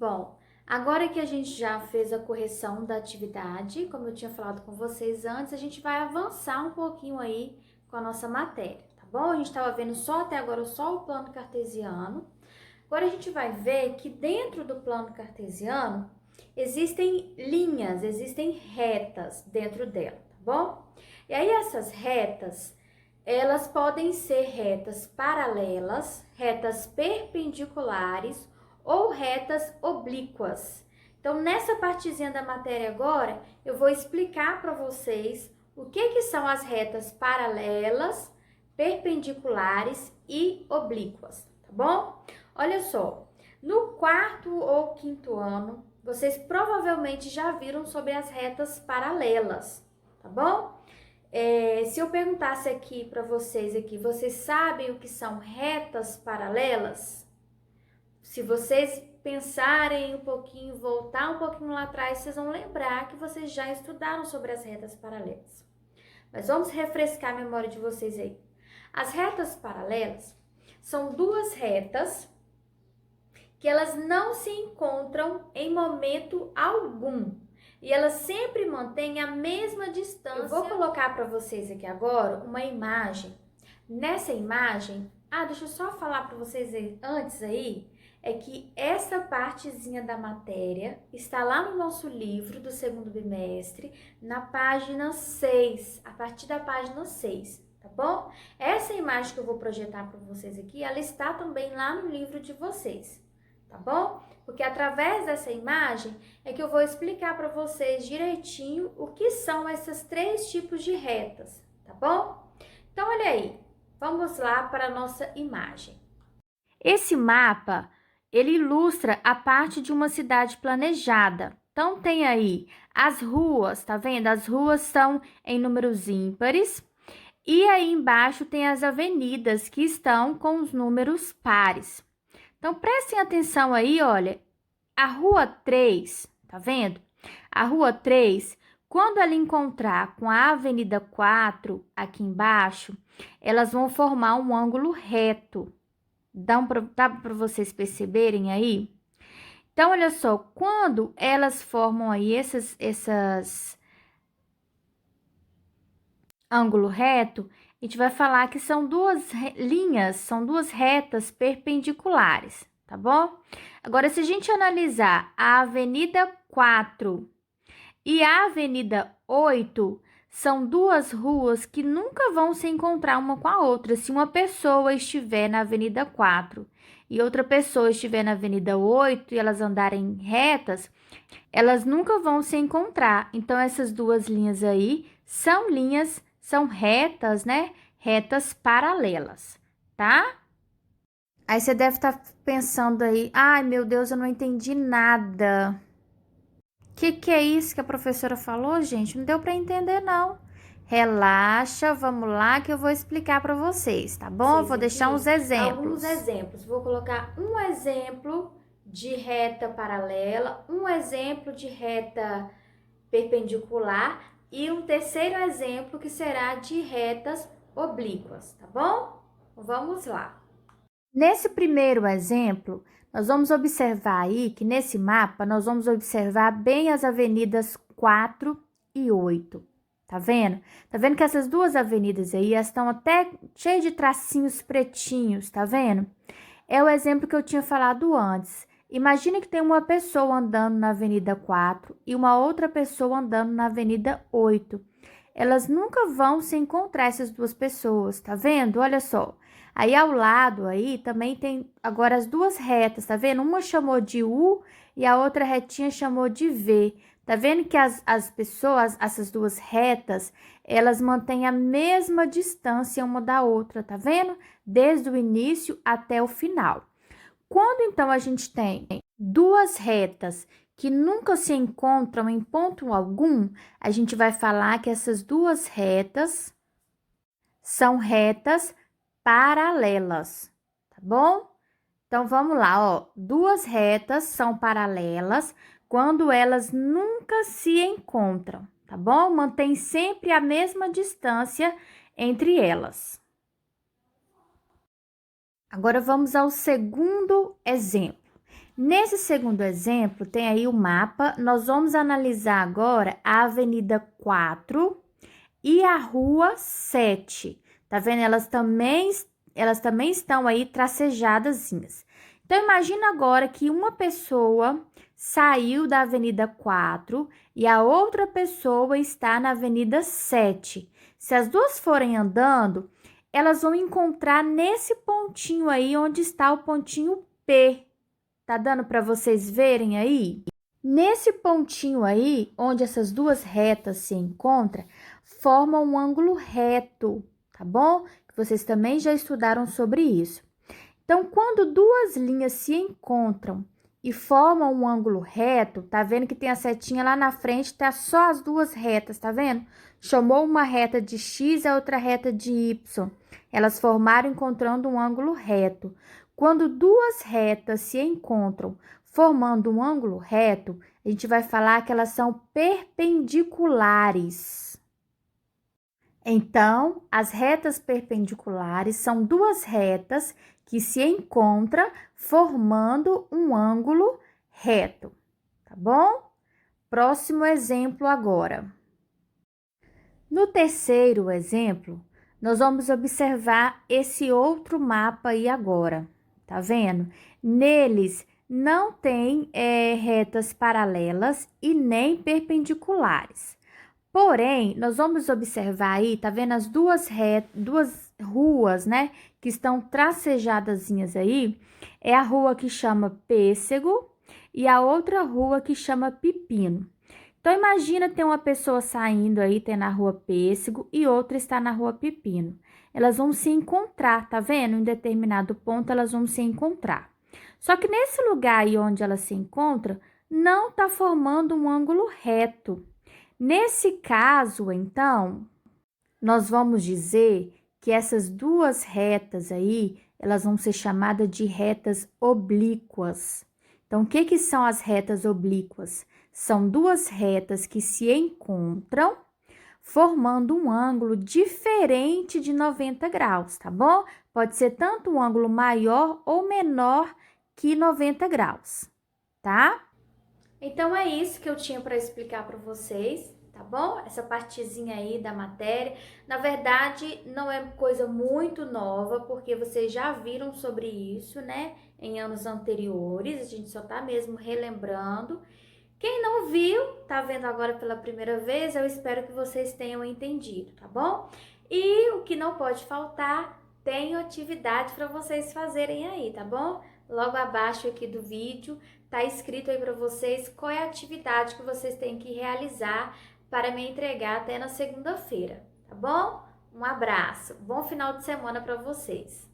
Bom, agora que a gente já fez a correção da atividade, como eu tinha falado com vocês antes, a gente vai avançar um pouquinho aí com a nossa matéria, tá bom? A gente estava vendo só até agora só o plano cartesiano. Agora a gente vai ver que dentro do plano cartesiano existem linhas, existem retas dentro dela, tá bom? E aí essas retas, elas podem ser retas paralelas, retas perpendiculares ou retas oblíquas. Então, nessa partezinha da matéria agora, eu vou explicar para vocês o que são as retas paralelas, perpendiculares e oblíquas, tá bom? Olha só, no quarto ou quinto ano, vocês provavelmente já viram sobre as retas paralelas, tá bom? Se eu perguntasse aqui para vocês aqui, vocês sabem o que são retas paralelas? Se vocês pensarem um pouquinho, voltar um pouquinho lá atrás, vocês vão lembrar que vocês já estudaram sobre as retas paralelas. Mas vamos refrescar a memória de vocês aí. As retas paralelas são duas retas que elas não se encontram em momento algum. E elas sempre mantêm a mesma distância. Eu vou colocar para vocês aqui agora uma imagem. Nessa imagem, deixa eu só falar para vocês antes aí, é que essa partezinha da matéria está lá no nosso livro do segundo bimestre, na página 6, a partir da página 6, tá bom? Essa imagem que eu vou projetar para vocês aqui, ela está também lá no livro de vocês, tá bom? Porque através dessa imagem é que eu vou explicar para vocês direitinho o que são esses três tipos de retas, tá bom? Então, olha aí, vamos lá para a nossa imagem. Esse mapa, ele ilustra a parte de uma cidade planejada. Então, tem aí as ruas, tá vendo? As ruas são em números ímpares. E aí embaixo tem as avenidas que estão com os números pares. Então, prestem atenção aí, olha, a rua 3, tá vendo? A rua 3, quando ela encontrar com a avenida 4 aqui embaixo, elas vão formar um ângulo reto. Dá para vocês perceberem aí? Então, olha só, quando elas formam aí essas ângulo reto, a gente vai falar que são duas linhas, são duas retas perpendiculares, tá bom? Agora, se a gente analisar a Avenida 4 e a Avenida 8, são duas ruas que nunca vão se encontrar uma com a outra. Se uma pessoa estiver na Avenida 4 e outra pessoa estiver na Avenida 8 e elas andarem retas, elas nunca vão se encontrar. Então, essas duas linhas aí são retas, né? Retas paralelas, tá? Aí você deve estar pensando aí, ai meu Deus, eu não entendi nada. Que é isso que a professora falou, gente? Não deu para entender, não. Relaxa, vamos lá que eu vou explicar para vocês, tá bom? Eu vou deixar uns exemplos. Alguns exemplos. Vou colocar um exemplo de reta paralela, um exemplo de reta perpendicular e um terceiro exemplo que será de retas oblíquas, tá bom? Vamos lá. Nesse primeiro exemplo, nós vamos observar aí que nesse mapa nós vamos observar bem as avenidas 4 e 8. Tá vendo? Tá vendo que essas duas avenidas aí estão até cheias de tracinhos pretinhos, tá vendo? É o exemplo que eu tinha falado antes. Imagine que tem uma pessoa andando na Avenida 4 e uma outra pessoa andando na Avenida 8. Elas nunca vão se encontrar, essas duas pessoas, tá vendo? Olha só. Aí, ao lado aí, também tem agora as duas retas, tá vendo? Uma chamou de U e a outra retinha chamou de V. Tá vendo que as pessoas, essas duas retas, elas mantêm a mesma distância uma da outra, tá vendo? Desde o início até o final. Quando, então, a gente tem duas retas que nunca se encontram em ponto algum, a gente vai falar que essas duas retas são retas paralelas, tá bom? Então, vamos lá, ó. Duas retas são paralelas quando elas nunca se encontram, tá bom? Mantém sempre a mesma distância entre elas. Agora, vamos ao segundo exemplo. Nesse segundo exemplo, tem aí o mapa. Nós vamos analisar agora a Avenida 4 e a Rua 7. Tá vendo? Elas também estão aí tracejadazinhas. Então, imagina agora que uma pessoa saiu da Avenida 4 e a outra pessoa está na Avenida 7. Se as duas forem andando, elas vão encontrar nesse pontinho aí onde está o pontinho P. Tá dando para vocês verem aí? Nesse pontinho aí, onde essas duas retas se encontram, formam um ângulo reto, tá bom? Vocês também já estudaram sobre isso. Então, quando duas linhas se encontram e formam um ângulo reto, tá vendo que tem a setinha lá na frente, tá só as duas retas, tá vendo? Chamou uma reta de X e a outra reta de Y. Elas formaram encontrando um ângulo reto. Quando duas retas se encontram formando um ângulo reto, a gente vai falar que elas são perpendiculares. Então, as retas perpendiculares são duas retas que se encontram formando um ângulo reto, tá bom? Próximo exemplo agora. No terceiro exemplo, nós vamos observar esse outro mapa aí agora, tá vendo? Neles não tem retas paralelas e nem perpendiculares. Porém, nós vamos observar aí, tá vendo as duas ruas, né, que estão tracejadazinhas aí? É a rua que chama Pêssego e a outra rua que chama Pepino. Então, imagina ter uma pessoa saindo aí, tem na rua Pêssego e outra está na rua Pepino. Elas vão se encontrar, tá vendo? Em determinado ponto, elas vão se encontrar. Só que nesse lugar aí onde elas se encontram, não tá formando um ângulo reto. Nesse caso, então, nós vamos dizer que essas duas retas aí, elas vão ser chamadas de retas oblíquas. Então, o que que são as retas oblíquas? São duas retas que se encontram formando um ângulo diferente de 90 graus, tá bom? Pode ser tanto um ângulo maior ou menor que 90 graus, tá? Então, é isso que eu tinha para explicar para vocês, tá bom? Essa partezinha aí da matéria. Na verdade, não é coisa muito nova, porque vocês já viram sobre isso, né? Em anos anteriores, a gente só tá mesmo relembrando. Quem não viu, tá vendo agora pela primeira vez, eu espero que vocês tenham entendido, tá bom? E o que não pode faltar, tem atividade para vocês fazerem aí, tá bom? Logo abaixo aqui do vídeo, tá escrito aí para vocês qual é a atividade que vocês têm que realizar para me entregar até na segunda-feira, tá bom? Um abraço, bom final de semana para vocês.